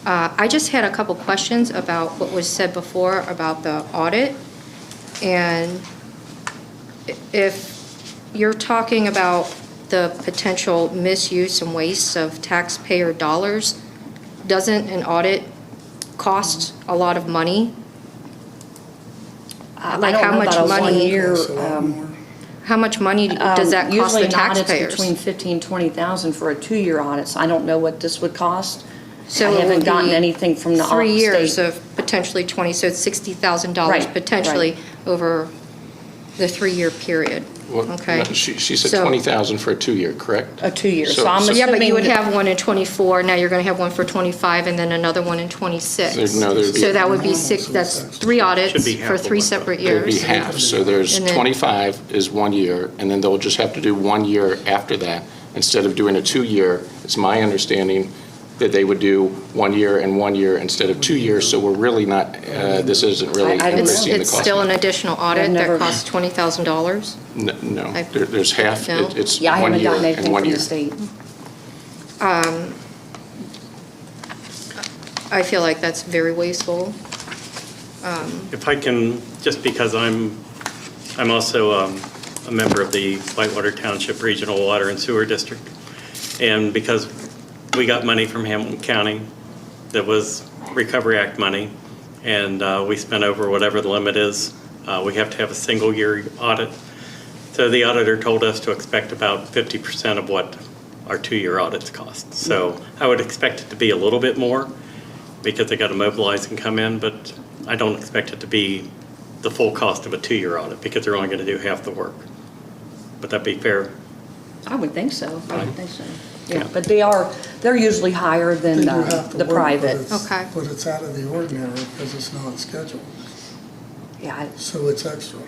I just had a couple questions about what was said before about the audit. And if you're talking about the potential misuse and waste of taxpayer dollars, doesn't an audit cost a lot of money? Like how much money? How much money does that cost the taxpayers? Usually an audit's between $15,000 and $20,000 for a 2-year audit, so I don't know what this would cost. So I it haven't would gotten be anything from the 3 years state. of potentially 20, so it's $60,000 Right, potentially right. over the 3-year period. Well, Okay. no, she said So- 20,000 for a 2-year, correct? A 2-year, So- so I'm so- assuming. Yeah, but you would that- have one in '24, now you're going to have one for '25, and then another one in '26. There'd be- So that would be 6, that's 3 audits Should be half for of 3 what the- separate It'd be years. half, so there's And then- 25 is 1 year, and then they'll just have to do 1 year after that. Instead of doing a 2-year, it's my understanding that they would do 1 year and 1 year instead of 2 years, so we're really not, this isn't really I don't know. increasing the It's cost. still an additional audit I've never- that costs $20,000? No, there's half, No? it's Yeah, I 1 haven't year gotten and anything 1 from year. the state. I feel like that's very wasteful. If I can, just because I'm also a member of the Whitewater Township Regional Water and Sewer District, and because we got money from Hamilton County that was Recovery Act money, and we spent over whatever the limit is, we have to have a single-year audit. So the auditor told us to expect about 50% of what our 2-year audits cost. So I would expect it to be a little bit more, because they got to mobilize and come in, but I don't expect it to be the full cost of a 2-year audit, because they're only going to do half the work. Would that be fair? I would think so, I would think so. Yeah. Yeah, but they're usually higher than They do have to the work, private. Okay. But it's out of the ordinary because it's not scheduled, Yeah, so it's extra.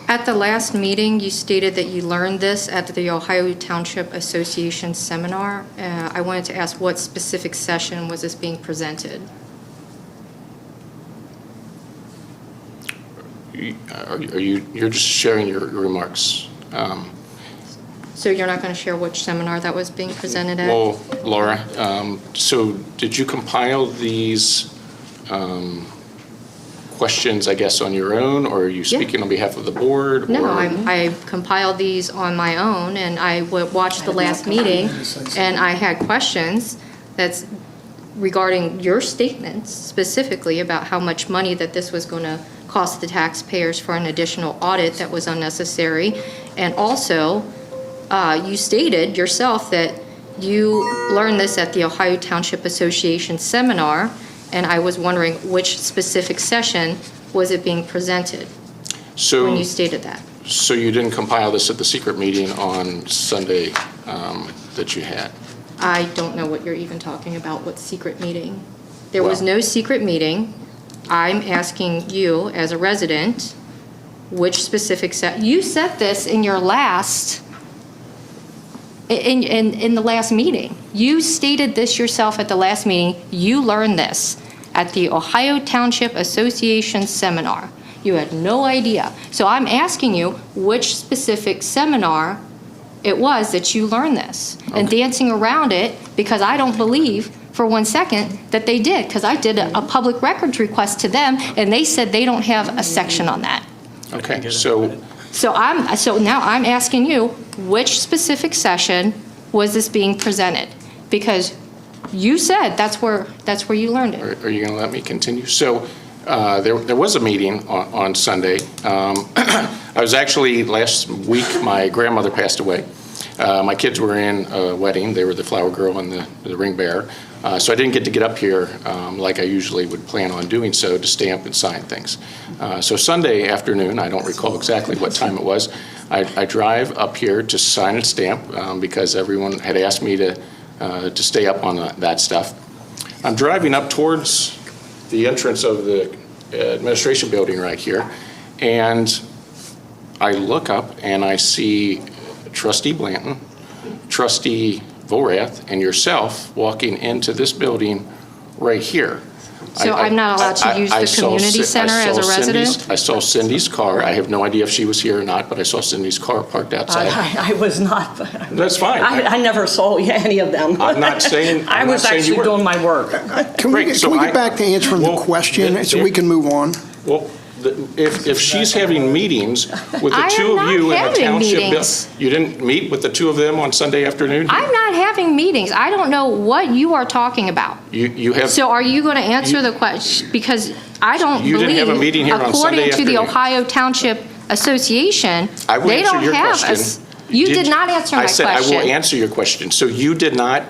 At the last meeting, you stated that you learned this at the Ohio Township Association seminar. I wanted to ask what specific session was this being presented? You're just sharing your remarks. So you're not going to share which seminar that was being presented at? Well, Laura, so did you compile these questions, I guess, on your own, or are you Yeah. speaking on behalf of the board? No, or- I compiled these on my own, and I watched the last meeting, and I had questions that's regarding your statements specifically about how much money that this was going to cost the taxpayers for an additional audit that was unnecessary. And also, you stated yourself that you learned this at the Ohio Township Association seminar, and I was wondering which specific session was it being presented when you stated that? So you didn't compile this at the secret meeting on Sunday that you had? I don't know what you're even talking about, what secret meeting. There was Well- no secret meeting. I'm asking you, as a resident, which specific you said this in your last, in the last meeting. You stated this yourself at the last meeting. You learned this at the Ohio Township Association seminar. You had no idea. So I'm asking you which specific seminar it was that you learned this, and dancing around it, because I don't believe for 1 second that they did, because I did a public records request to them, and they said they don't have a section on that. Okay, so So now I'm asking you, which specific session was this being presented? Because you said that's where you learned it. are you going to let me continue? So there was a meeting on Sunday. I was actually, last week, my grandmother passed away. My kids were in a wedding. They were the flower girl and the ring bearer. So I didn't get to get up here like I usually would plan on doing so, to stamp and sign things. So Sunday afternoon, I don't recall exactly what time it was, I drive up here to sign and stamp because everyone had asked me to stay up on that stuff. I'm driving up towards the entrance of the administration building right here, and I look up and I see Trustee Blanton, Trustee Vorath, and yourself walking into this building right here. So I'm not allowed to use the community center as a resident? I saw Cindy's car. I have no idea if she was here or not, but I saw Cindy's car parked outside. I was not. That's fine. I never saw any of them. I'm not saying- I I'm not was saying you actually were. doing my work. Can we Great, so get I- back to answering the Well, question so we can move on? Well, if she's having meetings with the I two am of not you in the having township, meetings. you didn't meet with the two of them on Sunday afternoon? I'm not having meetings. I don't know what you are talking about. You have. So are you going to answer the question? Because I don't You believe. didn't have a meeting here on Sunday According to the afternoon. Ohio Township Association, I will they answer don't your have question. You did not answer my I said I will question. answer your question. So you did not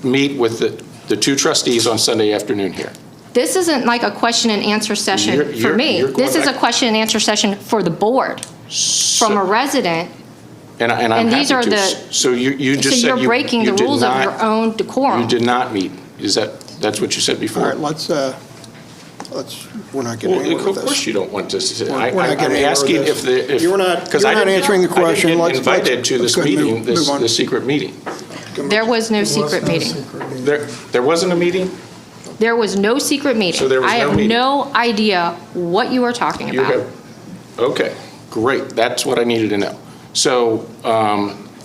meet with the two trustees on Sunday afternoon here? This isn't like a question and answer session for You're me. going This is a back- question and answer session for the board, from a resident. And I'm and these happy are to. the- So you So just said you're you breaking the did rules of not- your own decorum. You did not meet. That's what you said All before? right, we're not getting Well, anywhere of with course this. you don't want to say. We're not I'm getting anywhere with asking this. if. You're not- 'cause you're I not didn't- answering the question. I didn't Let's- get invited to let's this go ahead and meeting, move on. the secret meeting. There was no There was secret no meeting. secret meeting. There wasn't a meeting? There was no secret meeting. So there was I no have meeting. no idea what you are talking You about. have, okay, great, that's what I needed to know. So,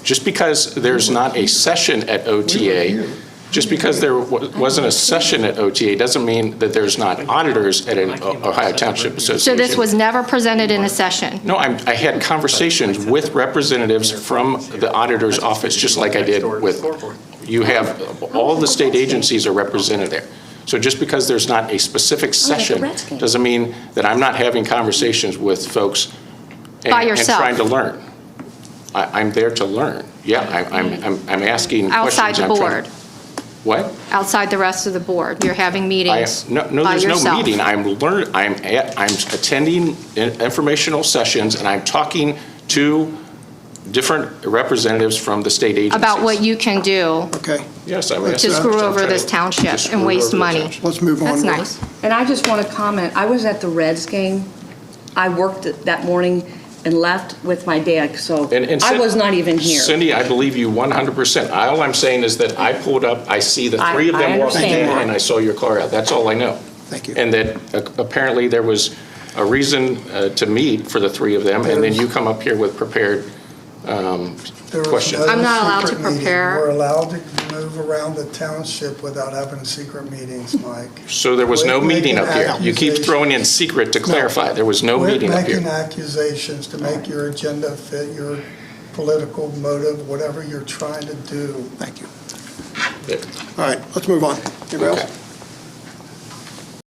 just because there's not a session at OTA, just because there wasn't a session at OTA, doesn't mean that there's not auditors at an Ohio Township Association. So this was never presented in a session? No, I had conversations with representatives from the auditor's office, just like I did with, you have, all the state agencies are represented there. So just because there's not a specific session, Redskins. doesn't mean that I'm not having conversations with folks and- By yourself. and trying to learn. I'm there to learn. Yeah, I'm asking questions. Outside the I'm trying- board, What? outside the rest of the board? You're having meetings No, by there's no yourself? meeting. I'm attending informational sessions, and I'm talking to different representatives from the state agencies. About what you can do Okay, Yes, I'm to asking. screw I'm over trying this to- township to screw and waste over the money. township. let's move on. That's nice. And I just want to comment, I was at the Reds game. I worked that morning and left with my dad, so And I was not even here. Cindy, I believe you 100%. All I'm saying is that I pulled up, I see the three of I them walking understand in, that. and I saw your car out. That's all I know. Thank you. And that apparently there was a reason to meet for the three of them, and then you come up here with prepared There was questions. no I'm not allowed to secret meeting. prepare. We're allowed to move around the township without having secret meetings, Mike. So there was no Quit meeting up making here. You keep throwing in secret to clarify. There was no meeting up Quit making here. accusations to make your agenda fit your political motive, whatever you're trying to do. Thank you. Yeah. All right, let's move on. Anybody else? Okay.